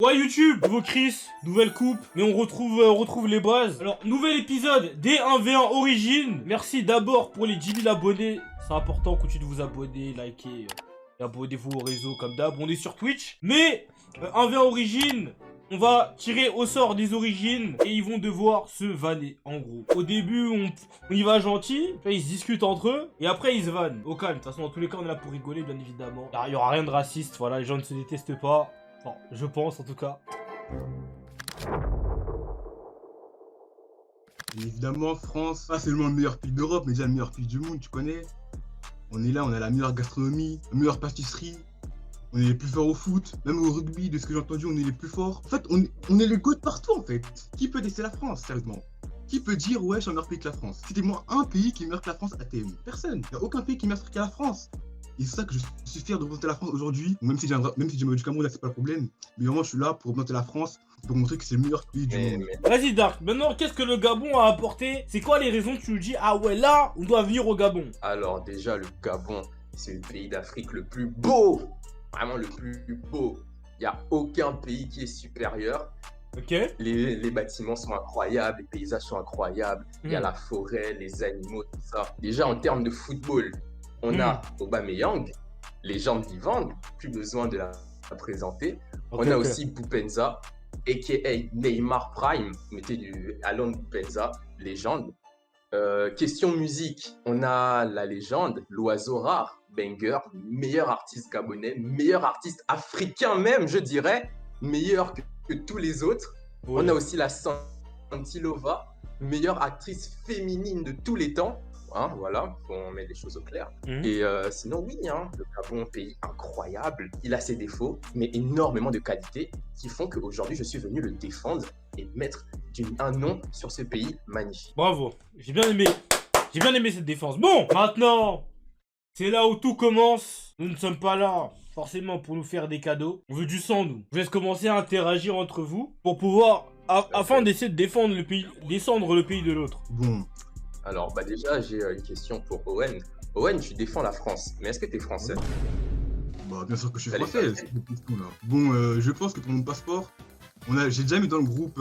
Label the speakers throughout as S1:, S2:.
S1: Ouais YouTube, nouveau Chris, nouvelle coupe, mais on retrouve les bases. Alors, nouvel épisode des 1v1 Origin. Merci d'abord pour les 10 000 abonnés. C'est important, continuez de vous abonner, liker, et abonnez-vous au réseau comme d'hab. On est sur Twitch. Mais, 1v1 Origin, on va tirer au sort des origines et ils vont devoir se vanner, en gros. Au début, on y va gentil, puis ils se discutent entre eux, et après ils se vannent. Au calme, de toute façon, dans tous les cas, on est là pour rigoler, bien évidemment. Il y aura rien de raciste, voilà, les gens ne se détestent pas. Bon, je pense en tout cas.
S2: Et évidemment, France, pas seulement le meilleur pays d'Europe, mais déjà le meilleur pays du monde, tu connais. On est là, on a la meilleure gastronomie, la meilleure pâtisserie. On est les plus forts au foot, même au rugby, de ce que j'ai entendu, on est les plus forts. En fait, on est les GOAT partout, en fait. Qui peut détester la France, sérieusement? Qui peut dire, ouais, je suis un meilleur pays que la France? Citez-moi un pays qui est meilleur que la France à thème. Personne. Il n'y a aucun pays qui est meilleur que la France. Et c'est ça que je suis fier de représenter la France aujourd'hui. Même si j'ai du Cameroun, là, c'est pas le problème. Mais vraiment, je suis là pour représenter la France, pour montrer que c'est le meilleur pays du monde.
S1: Vas-y Dark, maintenant qu'est-ce que le Gabon a apporté? C'est quoi les raisons que tu nous dis, ah ouais là, on doit venir au Gabon?
S3: Alors déjà, le Gabon, c'est le pays d'Afrique le plus beau. Vraiment le plus beau. Il n'y a aucun pays qui est supérieur.
S1: Ok.
S3: Les bâtiments sont incroyables, les paysages sont incroyables. Il y a la forêt, les animaux, tout ça. Déjà, en termes de football, on a Aubameyang, légende vivante, plus besoin de la présenter. On a aussi Boupenza, a.k.a. Neymar Prime, mettez du Alon Boupenza, légende. Question musique, on a la légende, l'oiseau rare, Banger, meilleur artiste gabonais, meilleur artiste africain même, je dirais, meilleur que tous les autres. Oui. On a aussi la Santilova, meilleure actrice féminine de tous les temps. Hein, voilà, on met les choses au clair. Et sinon, oui, hein, le Gabon, pays incroyable, il a ses défauts, mais énormément de qualités qui font qu'aujourd'hui, je suis venu le défendre et mettre un nom sur ce pays magnifique.
S1: Bravo, j'ai bien aimé cette défense. Bon, maintenant, c'est là où tout commence. Nous ne sommes pas là forcément pour nous faire des cadeaux. On veut du sang, nous. Je laisse commencer à interagir entre vous pour pouvoir, afin d'essayer de défendre le pays, descendre le pays de l'autre.
S2: Bon.
S3: Alors, bah déjà, j'ai une question pour Owen. Owen, tu défends la France, mais est-ce que tu es français?
S2: Bah, bien sûr que je suis français, c'est une question là. Bon, je pense que pour mon passeport, j'ai déjà mis dans le groupe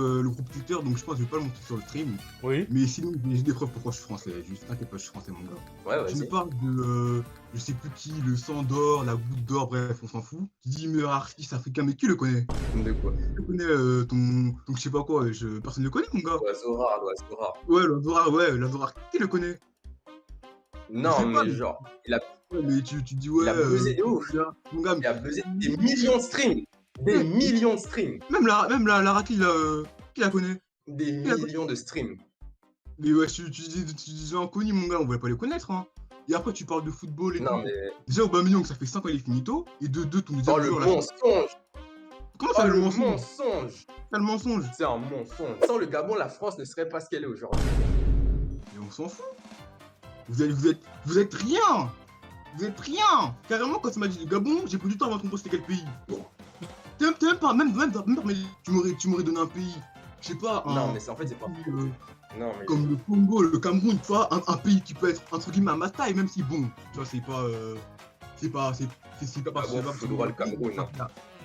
S2: Twitter, donc je pense que je vais pas le montrer sur le stream.
S1: Oui.
S2: Mais sinon, j'ai des preuves pourquoi je suis français. Juste, t'inquiète pas, je suis français, mon gars.
S3: Ouais, vas-y.
S2: Tu me parles de, je sais plus qui, le sang d'or, la goutte d'or, bref, on s'en fout. Tu dis meilleur artiste africain, mais qui le connaît?
S3: De quoi?
S2: Tu connais ton je sais pas quoi, personne ne le connaît, mon gars.
S3: L'oiseau rare, l'oiseau rare.
S2: Ouais, l'oiseau rare, qui le connaît?
S3: Non, mais genre, il a...
S2: Ouais, mais tu dis ouais...
S3: Il a buzzé de ouf.
S2: Mon gars,
S3: il a buzzé des millions de streams. Des millions de streams.
S2: Même la Raki, qui la connaît?
S3: Des millions de streams.
S2: Mais ouais, tu dis inconnu, mon gars, on va pas les connaître, hein. Et après, tu parles de football et tout.
S3: Non, mais...
S2: Déjà, Aubameyang, ça fait 5 ans, il est finito. Et de deux, ton
S3: Oh, le mensonge.
S2: Comment ça, le mensonge?
S3: Mensonge.
S2: C'est le mensonge.
S3: C'est un mensonge. Sans le Gabon, la France ne serait pas ce qu'elle est aujourd'hui.
S2: Mais on s'en fout. Vous êtes rien. Vous êtes rien. Carrément, quand tu m'as dit le Gabon, j'ai pris du temps avant de comprendre c'était quel pays. T'es même pas, mais tu m'aurais donné un pays. Je sais pas.
S3: Non, mais en fait, c'est pas. Non, mais...
S2: Comme le Congo, le Cameroun, tu vois, un pays qui peut être entre guillemets à ma taille, même si bon, tu vois, c'est pas
S3: bon, le Cameroun, non.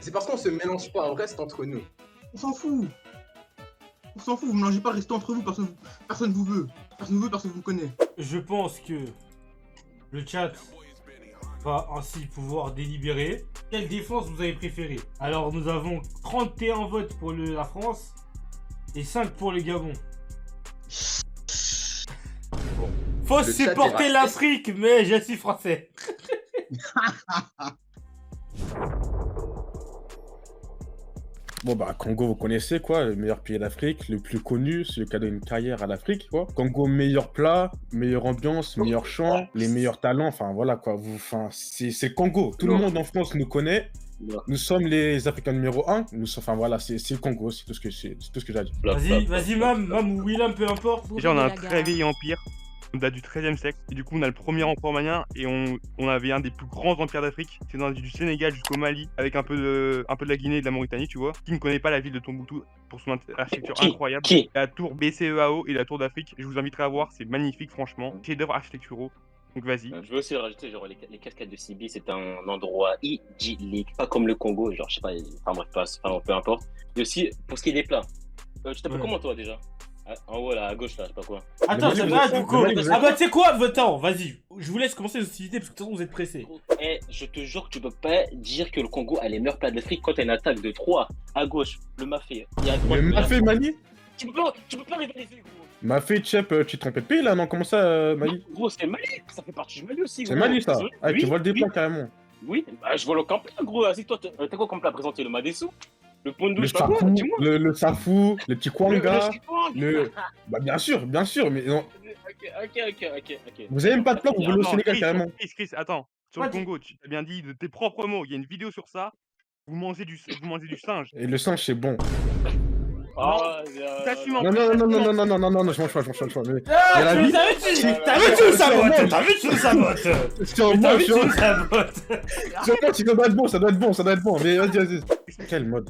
S3: C'est parce qu'on se mélange pas, on reste entre nous.
S2: On s'en fout. On s'en fout, vous mélangez pas, restez entre vous, personne vous veut. Personne vous connaît.
S1: Je pense que le chat va ainsi pouvoir délibérer. Quelle défense vous avez préférée? Alors nous avons 31 votes pour la France et 5 pour le Gabon. Bon. Faut supporter l'Afrique, mais je suis français.
S4: Bon bah Congo vous connaissez quoi, le meilleur pays d'Afrique, le plus connu, celui qui a donné une carrière à l'Afrique quoi. Congo meilleur plat, meilleure ambiance, meilleur chant, les meilleurs talents, enfin voilà quoi, c'est Congo. Tout le monde en France nous connaît. Nous sommes les Africains numéro 1, enfin voilà, c'est Congo, c'est tout ce que j'ai dit.
S1: Vas-y Mam ou William, peu importe.
S5: Déjà on a un très vieil empire. On date du XIIIe siècle, et du coup on a le premier empire malien, et on avait un des plus grands empires d'Afrique, c'est du Sénégal jusqu'au Mali, avec un peu de la Guinée et de la Mauritanie, tu vois. Qui ne connaît pas la ville de Tombouctou pour son architecture incroyable. La tour BCEAO et la tour d'Afrique, je vous inviterai à voir, c'est magnifique franchement, chef-d'œuvre architecturaux. Donc vas-y.
S6: Je veux aussi rajouter, genre, les cascades de Sibi, c'est un endroit idyllique, pas comme le Congo, genre, je sais pas, enfin bref, peu importe. Et aussi, pour ce qui est des plats, tu t'appelles
S1: Ouais.
S6: comment toi déjà? En haut là, à gauche là, je sais pas quoi.
S1: Attends,
S4: Mais
S1: c'est
S4: vas-y,
S1: pas
S4: vas-y,
S1: du coup.
S4: vas-y, vas-y.
S1: Ah bah tu sais quoi, attends, vas-y. Je vous laisse commencer les hostilités parce que de toute façon vous êtes pressés.
S6: Eh, je te jure que tu peux pas dire que le Congo a les meilleurs plats d'Afrique quand t'as une attaque de 3 à gauche, le mafé. Et à droite,
S4: Le
S6: le
S4: Mafé Mali
S6: tu peux pas rivaliser, gros.
S4: Mafé, Tchep, tu te trompais de pays là, non? Comment ça, Mali?
S6: Gros, c'est Mali, ça fait partie du Mali aussi,
S4: C'est
S6: gros.
S4: Mali ça. Ah,
S6: Oui,
S4: tu voles des
S6: oui,
S4: plats carrément.
S6: Oui, bah, je vole aucun plat, gros. Assis-toi, t'as quoi comme plat à présenter? Le madessou? Le pondou,
S4: Le
S6: je sais pas quoi,
S4: safou,
S6: dis-moi.
S4: le safou, le petit kwanga,
S6: chikwang.
S4: le... Bah bien sûr, mais non.
S6: Ok.
S4: Vous avez même pas de plat, vous volez au
S5: Attends,
S4: Sénégal carrément.
S5: Chris, attends. Sur
S1: Ouais,
S5: le Congo, tu as bien dit de tes propres mots. Il y a une vidéo sur ça. Vous mangez du singe.
S4: Et le singe c'est bon.
S5: T'assumes en
S4: Non,
S5: plus,
S4: non, non, non,
S5: t'assumes en
S4: non, non, non, non, non, je mange pas. Mais...
S1: Ah,
S4: Et la vie-
S1: t'as vu, tu le sabotes, t'as vu, tu le sabotes.
S4: Sur
S1: Mais
S4: moi,
S1: t'as vu,
S4: sur
S1: tu le sabotes.
S4: moi, ça doit être bon, ça doit être bon. Mais vas-y. Quel mode?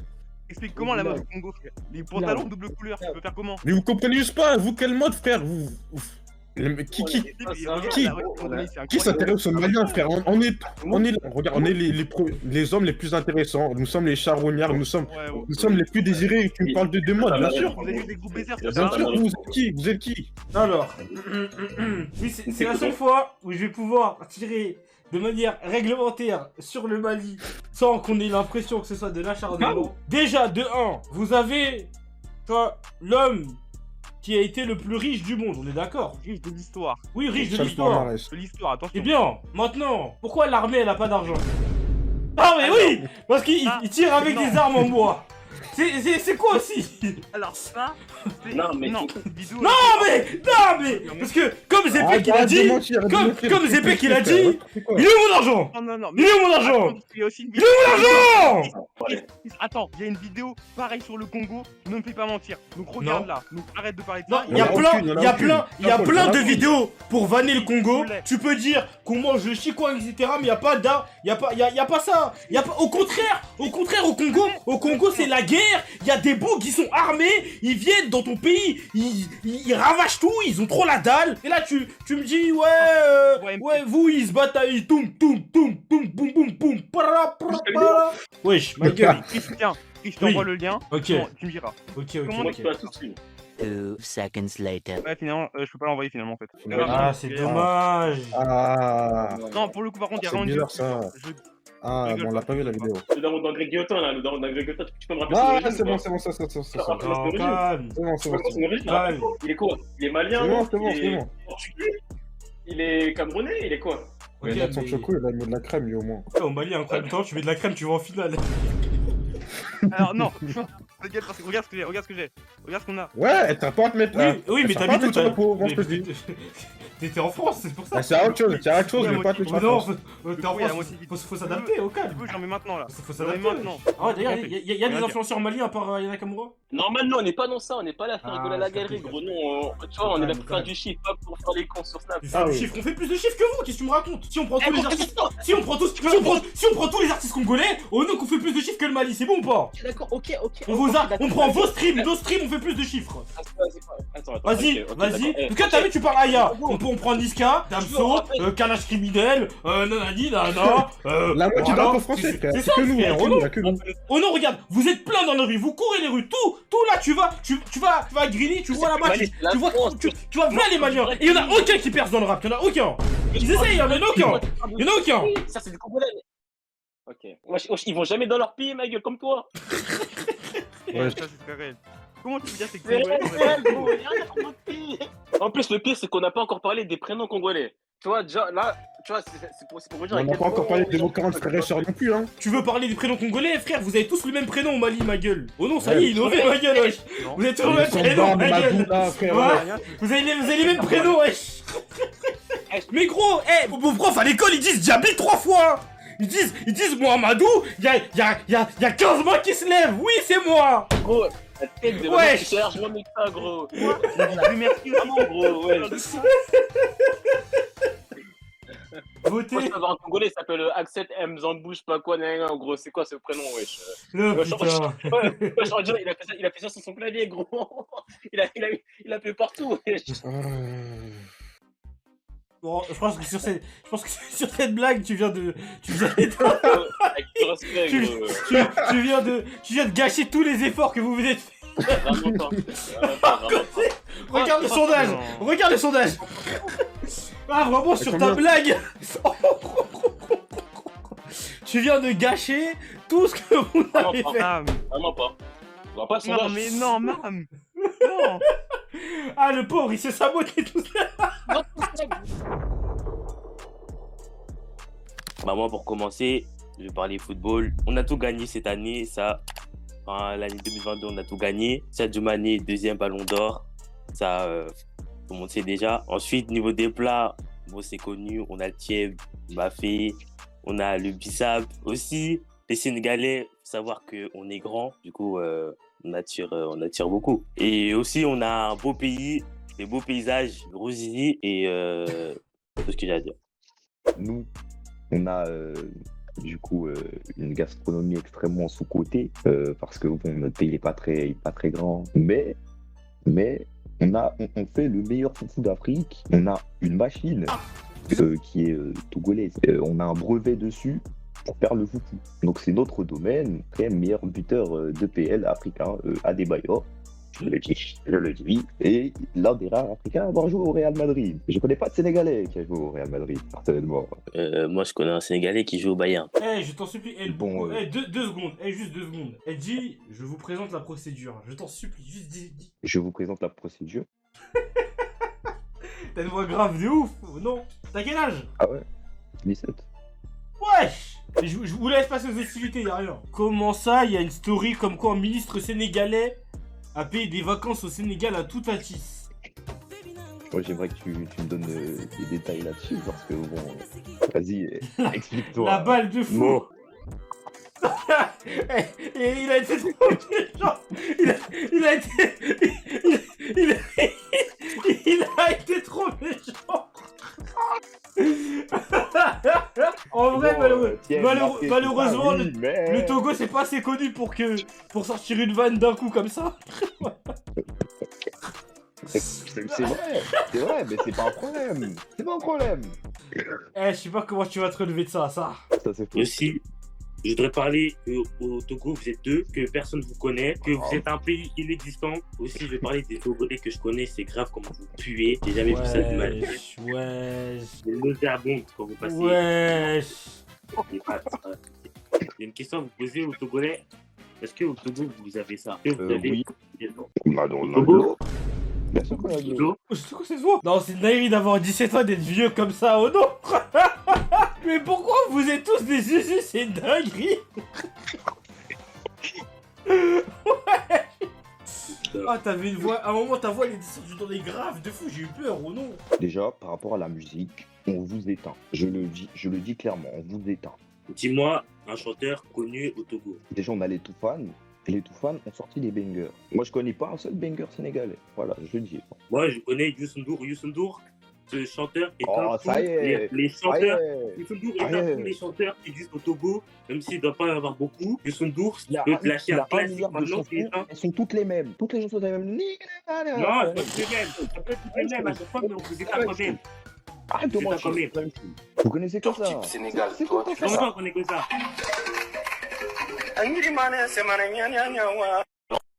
S5: Explique comment la mode au Congo, frère. Les pantalons double couleur, tu peux faire comment?
S4: Mais vous comprenez juste pas, vous, quel mode, frère? Qui s'intéresse aux Maliens, frère? On est là, regarde, on est les hommes les plus intéressants. Nous sommes les charognards, nous sommes les plus désirés. Tu me parles de mode, bien sûr.
S5: Vous avez des groupes baisers, c'est
S4: Bien
S5: ça?
S4: sûr, vous êtes qui? Vous êtes qui?
S1: Alors, oui, c'est la seule fois où je vais pouvoir tirer de manière réglementaire sur le Mali sans qu'on ait l'impression que ce soit de l'acharnement. Déjà, de 1, vous avez, toi, l'homme qui a été le plus riche du monde, on est d'accord?
S5: Riche de l'histoire.
S1: Oui, riche de
S4: Seul
S1: l'histoire.
S4: palmarès.
S5: De l'histoire, attention.
S1: Eh bien, maintenant, pourquoi l'armée elle a pas d'argent? Ah mais oui, parce qu'il tire avec
S5: non.
S1: des armes en bois. C'est quoi aussi?
S5: Alors ça, c'est...
S6: Non, mais
S5: vidéo...
S1: Non mais parce que comme Zepek il a dit, comme Zepek il a dit, il est où mon argent?
S5: Non,
S1: Il est où mon argent?
S5: Attends, il y a aussi une
S1: Il est où mon argent?
S5: Attends, il y a une vidéo pareil sur le Congo, ne me fais pas mentir. Donc regarde là, donc arrête de parler de
S1: Non,
S5: ça.
S1: il y a plein de
S4: aucune.
S1: vidéos pour vanner le Congo.
S5: Poulet.
S1: Tu peux dire qu'on mange le chikwang, etc. Mais il y a pas d'art, y a pas ça. Y a pas, au contraire, au Congo c'est la guerre. Il y a des boucs qui sont armés, ils viennent dans ton pays, ils ravagent tout, ils ont trop la dalle. Et là tu me dis ouais, vous ils se battent, ils toum boum para. Wesh, ma gueule.
S5: Christian, je
S1: Oui.
S5: t'envoie le lien,
S1: Ok,
S5: tu me diras.
S1: ok.
S5: Comment
S6: moi je peux pas tout suivre.
S7: 2 seconds later.
S5: Ouais, finalement, je peux pas l'envoyer finalement en fait.
S1: Ah, c'est dommage.
S4: Ah,
S5: Non, pour le coup, par contre, il y a
S4: c'est
S5: vraiment une
S4: bizarre
S5: vidéo.
S4: ça. Ah, bon, on l'a pas vu la vidéo.
S6: Le daron dans Greg Guillotin là, le daron dans Greg Guillotin, tu peux me rappeler
S4: Ah,
S6: son origine,
S4: c'est
S6: ou pas?
S4: bon, ça.
S1: Non, calme.
S4: C'est bon.
S6: Tu peux me rappeler son origine,
S1: Calme.
S6: il est quoi? Il est malien?
S4: C'est bon.
S6: Il est portugais? Il est camerounais? Il est quoi?
S4: Mais
S1: Ok,
S4: là, son
S1: mais-
S4: choco, il a mis de la crème, lui, au moins.
S1: Au Mali, incroyable temps, tu mets de la crème, tu vas en finale.
S5: Alors, non, t'inquiète, parce que regarde ce que j'ai. Regarde ce qu'on a.
S4: Ouais, t'as pas à te mettre là.
S1: Oui, mais
S4: T'as pas à
S1: t'habites
S4: te
S1: où
S4: mettre sur la peau, moi je te le dis.
S1: T'étais en France, c'est pour ça.
S4: Ah, c'est autre chose, je vais pas te mettre sur la
S1: Non,
S4: peau.
S1: t'es en
S5: Oui, à
S1: France,
S5: moitié.
S1: faut s'adapter au
S5: Tu
S1: calme.
S5: veux, j'en mets maintenant là.
S1: Faut
S5: J'en mets
S1: s'adapter.
S5: maintenant.
S1: Ah ouais, d'ailleurs,
S5: Regardez.
S1: il y a des
S5: Regardez.
S1: influenceurs maliens à part Yana Kamura?
S6: Normalement, on n'est pas dans ça, on n'est pas là à faire
S1: Ah,
S6: rigoler à la
S1: je capte,
S6: galerie,
S1: je
S6: gros.
S1: capte.
S6: Nous, tu vois, on est là pour
S1: Calme.
S6: faire du chiffre, pas pour faire les cons sur Snap.
S1: On
S4: oui.
S1: fait plus de chiffres que vous, qu'est-ce que tu me racontes? Si on prend tous les artistes,
S6: Attends,
S1: si on prend tous les artistes congolais, on nous qu'on fait plus de chiffres que le Mali, c'est bon ou pas?
S6: d'accord, ok.
S1: On prend vos streams, nos streams, on fait plus de chiffres.
S6: Attends.
S1: Vas-y,
S6: ok,
S1: vas-y.
S6: d'accord.
S1: En tout cas, t'as vu, tu parles Aya. On prend Niska,
S6: Je
S1: Damso,
S6: veux rappeler.
S1: Kalash criminel, nanani, nana.
S4: La moitié
S1: voilà.
S4: d'un français, frère.
S1: C'est
S4: C'est
S1: ça,
S4: que nous,
S1: frère,
S4: hein,
S1: c'est
S4: il
S1: bon.
S4: y a que nous.
S1: Oh non, regarde, vous êtes plein dans les rues, vous courez les rues, tout là, tu vas à Grigny, tu vois là-bas,
S6: Mali, c'est la
S1: tu vois,
S6: France.
S1: tu vois plein les Maliens. Et il y en a aucun qui perce dans le rap, il y en a aucun. Ils essayent, hein, mais il y en a aucun. Il y en a aucun.
S6: Oui, ça c'est des Congolais. Ok. Wesh, ils vont jamais dans leur pays, ma gueule, comme toi.
S4: Ouais.
S5: Ça, c'est très réel. Comment tu peux dire que c'est
S6: C'est
S5: congolais
S6: réel, gros, y a rien dans notre pays. En plus, le pire, c'est qu'on n'a pas encore parlé des prénoms congolais. Tu vois, déjà, là, tu vois, c'est pour vous dire.
S4: On n'a pas encore parlé de vos 40 frères et sœurs non plus, hein.
S1: Tu veux parler des prénoms congolais, frère? Vous avez tous le même prénom au Mali, ma gueule. Oh non, ça y
S4: Ouais.
S1: est, innové, ma gueule, wesh.
S5: Non.
S1: Vous avez tous le même prénom, ma gueule.
S4: là, frère.
S1: Ouais.
S4: Ouais.
S1: Vous avez les mêmes prénoms, wesh. Mais gros, vos profs à l'école, ils disent Diaby 3 fois. Ils disent Mohamedou, y a 15 mois qui se lèvent. Oui, c'est moi.
S6: Gros, la tête de
S1: Wesh.
S6: tu t'es largement mieux que ça, gros.
S5: Oui, merci aussi.
S6: Vraiment, gros, ouais.
S1: Votez.
S6: Moi, je peux avoir un Congolais, il s'appelle Axel M. Zambou, je sais pas quoi, en gros, c'est quoi ce prénom, wesh?
S1: Non, putain.
S6: Ouais, je veux dire, il a fait ça sur son clavier, gros. Il a fait partout, wesh.
S1: Bon, je pense que sur cette blague, tu viens de...
S6: Avec tout respect,
S1: Tu,
S6: gros.
S1: tu viens de gâcher tous les efforts que vous vous êtes fait.
S6: Vraiment pas. Vraiment pas.
S1: Regarde le sondage.
S5: non.
S1: Regarde le sondage. Ah, vraiment, sur ta
S4: combien
S1: blague. Tu viens de gâcher tout ce que vous avez
S6: Vraiment
S1: fait.
S5: Mam.
S6: Vraiment pas. On va pas se
S5: Non, mais non, Mam. Non.
S1: Ah, le pauvre, il s'est saboté tout seul.
S6: Bah moi pour commencer, je vais parler football. On a tout gagné cette année, ça. Enfin, l'année 2022, on a tout gagné. Sadio Mané, deuxième ballon d'or. Ça, tout le monde sait déjà. Ensuite, niveau des plats, bon, c'est connu. On a le tieb, le bafé, on a le bissap aussi. Les Sénégalais, faut savoir qu'on est grand. Du coup, on attire beaucoup. Et aussi, on a un beau pays, des beaux paysages, gros zizi et tout ce que j'ai à dire.
S8: Nous, on a du coup une gastronomie extrêmement sous-cotée parce que bon, notre pays n'est pas très grand. Mais on fait le meilleur foufou d'Afrique. On a une machine qui est togolaise. On a un brevet dessus pour faire le foufou. Donc c'est notre domaine. Très meilleur buteur de PL africain, Adebayor. Je le dis. Et l'un des rares Africains à avoir joué au Real Madrid. Je connais pas de Sénégalais qui a joué au Real Madrid, personnellement.
S6: Moi, je connais un Sénégalais qui joue au Bayern.
S1: Eh, je t'en supplie. Eh,
S8: Bon,
S1: deux secondes. Eh, juste 2 secondes. Eh, dis, je vous présente la procédure. Je t'en supplie. Juste dis.
S8: Je vous présente la procédure.
S1: T'as une voix grave de ouf. Non. T'as quel âge?
S8: Ah ouais 17.
S1: Wesh. Je vous laisse passer aux hostilités, y'a rien. Comment ça, il y a une story comme quoi un ministre sénégalais a payé des vacances au Sénégal à tout Atis?
S8: Moi, j'aimerais que tu me donnes des détails là-dessus parce que bon, vas-y, explique-toi.
S1: La balle de fou.
S8: Bon.
S1: Et il a été trop méchant. Il a été trop méchant. En vrai, malheureusement, le Togo c'est pas assez connu pour sortir une vanne d'un coup comme ça.
S8: C'est vrai, mais c'est pas un problème. C'est pas un problème.
S1: Eh, je sais pas comment tu vas te relever de ça.
S8: Ça, c'est faux.
S6: Et aussi, je voudrais parler qu'au Togo, vous êtes deux, que personne ne vous connaît, que vous êtes un pays inexistant. Aussi, je vais parler des Togolais que je connais, c'est grave comment vous puez. J'ai jamais vu ça de mal.
S1: Wesh.
S6: Les nauséabondes quand vous passez.
S1: Wesh.
S6: J'ai une question à vous poser aux Togolais. Est-ce qu'au Togo, vous avez ça? Est-ce que vous avez
S8: Oui.
S6: Au
S8: Togo. Bien sûr qu'on a dit.
S6: Togo
S1: C'est quoi ces voix? Non, c'est naïf d'avoir 17 ans d'être vieux comme ça, oh non. Mais pourquoi vous êtes tous des Jésus? C'est une dinguerie. Ouais. Ah, t'avais une voix. À un moment, ta voix elle est descendue dans les graves de fou, j'ai eu peur, oh non.
S8: Déjà, par rapport à la musique, on vous éteint. Je le dis clairement, on vous éteint.
S6: Dis-moi un chanteur connu au Togo.
S8: Déjà, on a les Toufan. Et les Toufan ont sorti des bangers. Moi, je connais pas un seul banger sénégalais. Voilà, je le dis.
S6: Moi, je connais Youssou N'Dour, ce chanteur éteint
S8: Oh, ça y est.
S6: les chanteurs.
S8: Ah, yeah.
S6: Youssou N'Dour
S8: Ah,
S6: éteint
S8: yeah.
S6: tous les chanteurs qui existent au Togo, même s'il ne doit pas y en avoir beaucoup. Youssou N'Dour
S8: Il a
S6: peut te lâcher
S8: il
S6: un
S8: a un
S6: classique
S8: milliard de
S6: maintenant, c'est
S8: chansons.
S6: éteint.
S8: Elles sont toutes les mêmes. Toutes les chansons sont les mêmes.
S6: Non, c'est pas toutes les mêmes. Ça peut être toutes les mêmes à chaque fois, mais on vous éteint quand même.
S8: Arrête-moi,
S6: C'est pas
S8: je sais. Vous connaissez que ça.
S3: Sénégal,
S8: C'est
S3: toi,
S8: tout à fait
S6: Comment
S8: ça.
S6: ça, on connaît que ça?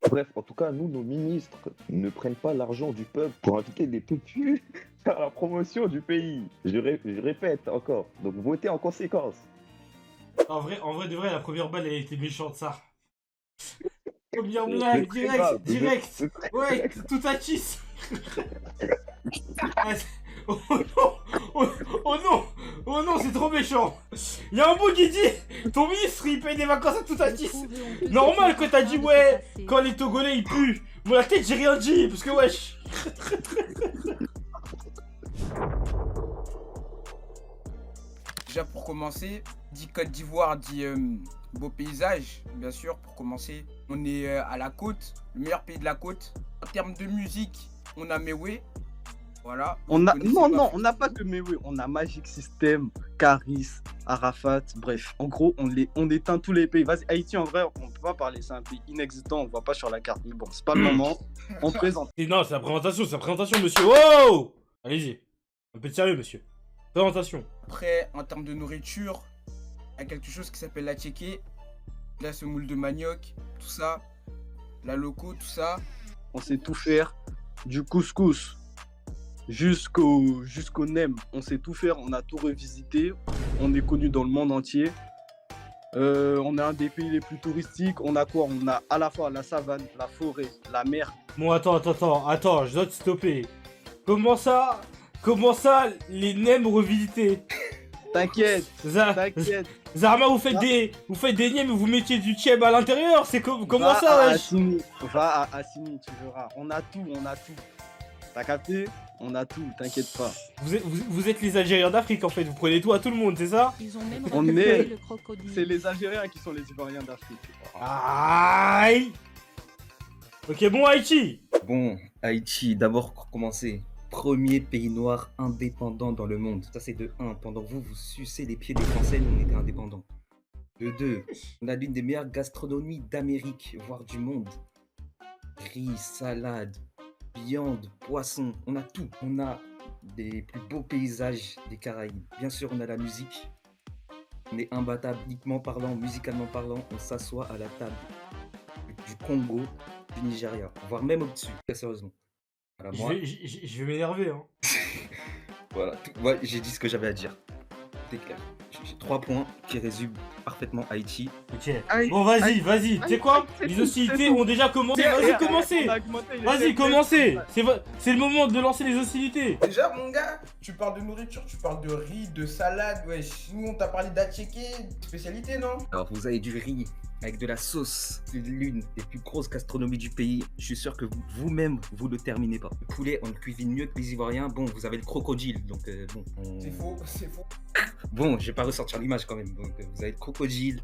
S8: Bref, en tout cas, nous, nos ministres ne prennent pas l'argent du peuple pour inviter des pupus à la promotion du pays. Je répète encore. Donc, votez en conséquence.
S1: En vrai, de vrai, la première balle, elle était méchante, ça. Première
S8: C'est
S1: blague,
S8: très
S1: direct,
S8: grave.
S1: direct.
S8: C'est très-
S1: Ouais, tout à cheese. Oh non, oh non, oh non, c'est trop méchant. Il y a un bout qui dit, ton ministre il paye des vacances à tout à cheese. Normal que t'as dit ouais, quand les Togolais ils puent. Moi la tête j'ai rien dit, parce que wesh.
S9: Déjà pour commencer, dit Côte d'Ivoire, dit beau paysage, bien sûr, pour commencer. On est à la côte, le meilleur pays de la côte. En termes de musique, on a Mewé. Voilà.
S10: On a...
S9: Vous connaissez
S10: Non,
S9: pas
S10: non, on n'a pas que Mewé, on a Magic System, Caris, Arafat, bref. En gros, on éteint tous les pays. Vas-y, Haïti, en vrai, on peut pas parler, c'est un pays inexistant, on voit pas sur la carte. Mais bon, c'est pas le moment, on présente.
S1: Et non, c'est la présentation, monsieur. Wow. Allez-y, un peu de sérieux, monsieur. Présentation.
S9: Après, en termes de nourriture, il y a quelque chose qui s'appelle la tchéké. La semoule de manioc, tout ça. La loco, tout ça.
S10: On sait tout faire. Du couscous jusqu'au nem. On sait tout faire, on a tout revisité. On est connu dans le monde entier. On est un des pays les plus touristiques. On a quoi? On a à la fois la savane, la forêt, la mer.
S1: Bon, attends, je dois te stopper. Comment ça, les nems revisités?
S10: T'inquiète,
S1: t'inquiète. Zarma, vous faites des nems et vous mettiez du tchèb à l'intérieur? C'est comment
S10: Va
S1: ça,
S10: à
S1: wesh?
S10: Assini. Va à Assini, tu verras. On a tout. T'as capté? On a tout, t'inquiète pas.
S1: Vous êtes les Algériens d'Afrique en fait, vous prenez tout à tout le monde, c'est ça?
S11: Ils ont même
S10: On
S11: récupéré
S10: est-
S11: le crocodile.
S10: C'est les Algériens qui sont les Ivoiriens d'Afrique.
S1: Aïe. Ok, bon, Haïti.
S12: Bon, Haïti, d'abord pour commencer. Premier pays noir indépendant dans le monde. Ça c'est de 1. Pendant que vous sucez les pieds des Français, nous on était indépendants. De 2. On a l'une des meilleures gastronomies d'Amérique, voire du monde. Riz, salade, viande, poisson, on a tout. On a des plus beaux paysages des Caraïbes. Bien sûr, on a la musique. On est imbattable, musicalement parlant. On s'assoit à la table du Congo, du Nigeria, voire même au-dessus, très sérieusement. Voilà, moi,
S1: Je vais m'énerver, hein.
S12: voilà, ouais, j'ai dit ce que j'avais à dire. C'est clair. J'ai 3 points qui résument parfaitement Haïti.
S1: Ok. Bon, vas-y. Tu sais quoi? Les hostilités ont déjà commencé. Vas-y, commencez. Vas-y, commencez. C'est le moment de lancer les hostilités.
S9: Déjà, mon gars, tu parles de nourriture, tu parles de riz, de salade. Wesh, nous, on t'a parlé d'atchéké, spécialité, non?
S12: Alors, vous avez du riz avec de la sauce. C'est l'une des plus grosses gastronomies du pays. Je suis sûr que vous-même, vous le terminez pas. Le poulet, on le cuisine mieux que les Ivoiriens. Bon, vous avez le crocodile, donc bon.
S9: C'est faux.
S12: Bon, je vais pas ressortir l'image quand même. Donc, vous avez le crocodile.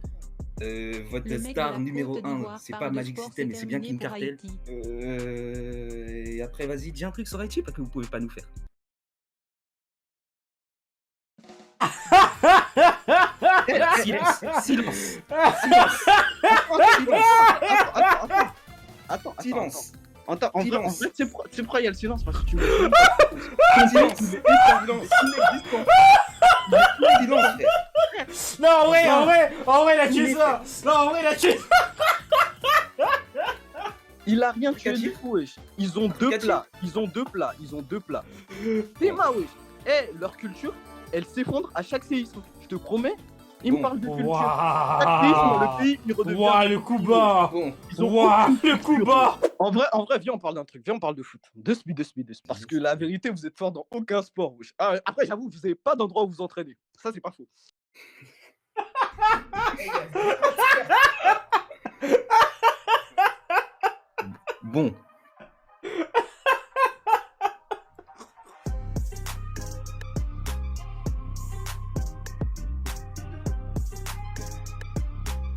S12: Votre
S11: Le mec de
S12: star
S11: la
S12: numéro
S11: Côte
S12: 1,
S11: d'Ivoire
S12: c'est
S11: parle
S12: pas
S11: de
S12: Magic
S11: sport,
S12: System, mais
S11: c'est
S12: c'est bien King
S11: terminé
S12: Cartel.
S11: pour
S12: Et après, vas-y, dis un truc sur Haïti parce que vous pouvez pas nous faire. Silence.
S10: Attends.
S12: Silence.
S10: En vrai, tu sais pourquoi il y a le silence? Parce que tu me
S12: Silence. Silence, frère.
S1: Non, en vrai, il a tué ça. Non, en vrai, il a tué ça.
S10: Il a rien tué
S12: Cathy.
S10: du tout, wesh. Ils ont deux
S12: Cathy.
S10: plats. Théma, wesh. Eh, leur culture, elle s'effondre à chaque séisme. Je te promets. Ils me
S12: Bon.
S10: parlent de culture.
S1: Waouh.
S10: Chaque séisme, le pays, il redevient.
S1: Waouh, le coup bas.
S12: Bon,
S10: Ils ont
S1: Waouh,
S10: aucune
S1: le coup
S10: culture.
S1: bas.
S10: En vrai, viens, on parle d'un truc. Viens, on parle de foot. De speed. Parce que la vérité, vous êtes fort dans aucun sport, wesh. Ah, après, j'avoue, vous n'avez pas d'endroit où vous entraînez. Ça, c'est pas faux.
S12: bon,